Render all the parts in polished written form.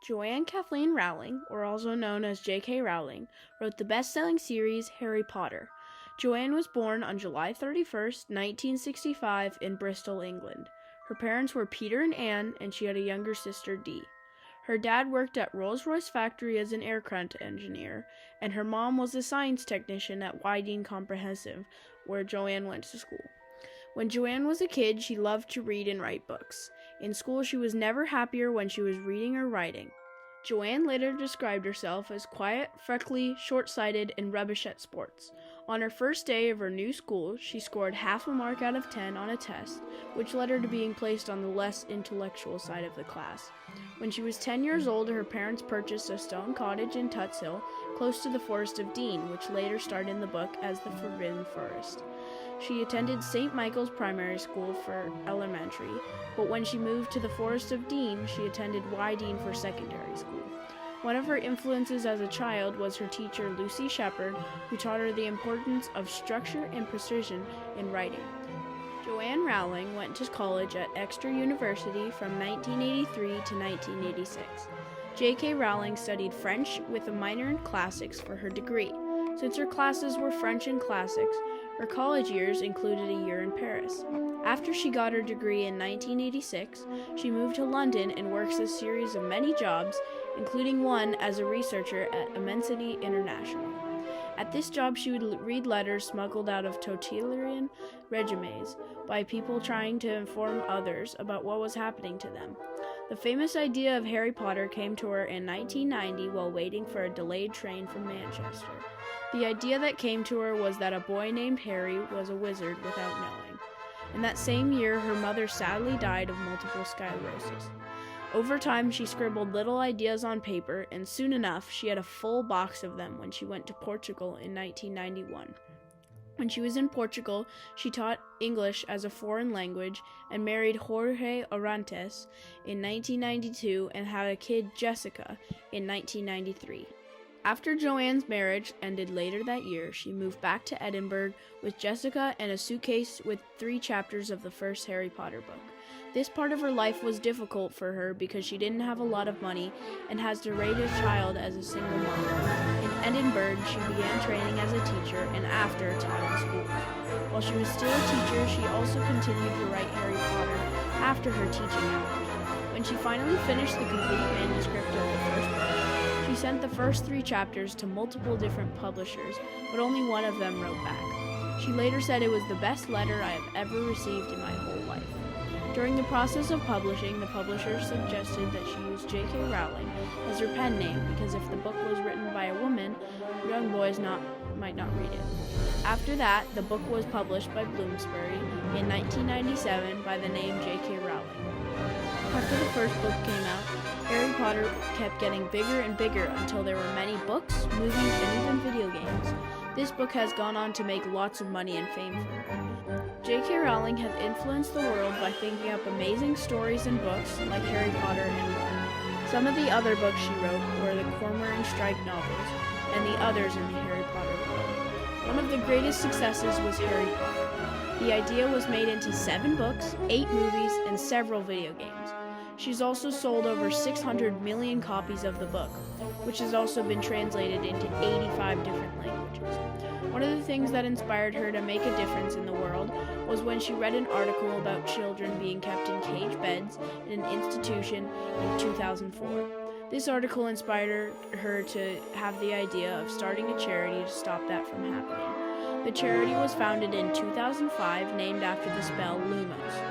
Joanne Kathleen Rowling, or also known as J.K. Rowling, wrote the best-selling series Harry Potter. Joanne was born on July 31st, 1965 in Bristol, England. Her parents were Peter and Anne, and she had a younger sister, Dee. Her dad worked at Rolls-Royce factory as an aircraft engineer, and her mom was a science technician at Wydene Comprehensive, where Joanne went to school. When Joanne was a kid, she loved to read and write books. In school, she was never happier when she was reading or writing. Joanne later described herself as quiet, freckly, short-sighted, and rubbish at sports. On her first day of her new school, she scored half a mark out of 10 on a test, which led her to being placed on the less intellectual side of the class. When she was 10 years old, her parents purchased a stone cottage in Tuts Hill, close to the Forest of Dean, which later starred in the book as the Forbidden Forest. She attended St. Michael's Primary School for elementary, but when she moved to the Forest of Dean, she attended Wydene for secondary school. One of her influences as a child was her teacher Lucy Shepherd, who taught her the importance of structure and precision in writing. Joanne Rowling went to college at Exeter University from 1983 to 1986. J.K. Rowling studied French with a minor in classics for her degree. Since her classes were French and classics, her college years included a year in Paris. After she got her degree in 1986, she moved to London and works a series of many jobs, including one as a researcher at Immensity International. At this job, she would read letters smuggled out of totalitarian regimes by people trying to inform others about what was happening to them. The famous idea of Harry Potter came to her in 1990 while waiting for a delayed train from Manchester. The idea that came to her was that a boy named Harry was a wizard without knowing. In that same year, her mother sadly died of multiple sclerosis. Over time, she scribbled little ideas on paper, and soon enough, she had a full box of them when she went to Portugal in 1991. When she was in Portugal, she taught English as a foreign language and married Jorge Orantes in 1992 and had a kid, Jessica, in 1993. After Joanne's marriage ended later that year, she moved back to Edinburgh with Jessica and a suitcase with 3 chapters of the first Harry Potter book. This part of her life was difficult for her because she didn't have a lot of money and has to raise a child as a single mom. In Edinburgh, she began training as a teacher and after taught in schools. While she was still a teacher, she also continued to write Harry Potter after her teaching hours. When she finally finished the complete manuscript of the first book, she sent the first 3 chapters to multiple different publishers, but only one of them wrote back. She later said it was the best letter I have ever received in my whole life. During the process of publishing, the publisher suggested that she use J.K. Rowling as her pen name because if the book was written by a woman, young boys might not read it. After that, the book was published by Bloomsbury in 1997 by the name J.K. Rowling. After the first book came out, Harry Potter kept getting bigger and bigger until there were many books, movies, and even video games. This book has gone on to make lots of money and fame for her. J.K. Rowling has influenced the world by thinking up amazing stories and books like Harry Potter and more. Some of the other books she wrote were the Cormoran Strike novels and the others in the Harry Potter world. One of the greatest successes was Harry Potter. The idea was made into 7 books, 8 movies, and several video games. She's also sold over 600 million copies of the book, which has also been translated into 85 different languages. One of the things that inspired her to make a difference in the world was when she read an article about children being kept in cage beds in an institution in 2004. This article inspired her to have the idea of starting a charity to stop that from happening. The charity was founded in 2005, named after the spell Lumos.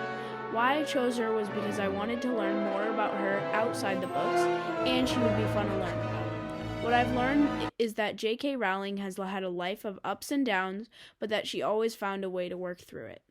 Why I chose her was because I wanted to learn more about her outside the books, and she would be fun to learn about. What I've learned is that J.K. Rowling has had a life of ups and downs, but that she always found a way to work through it.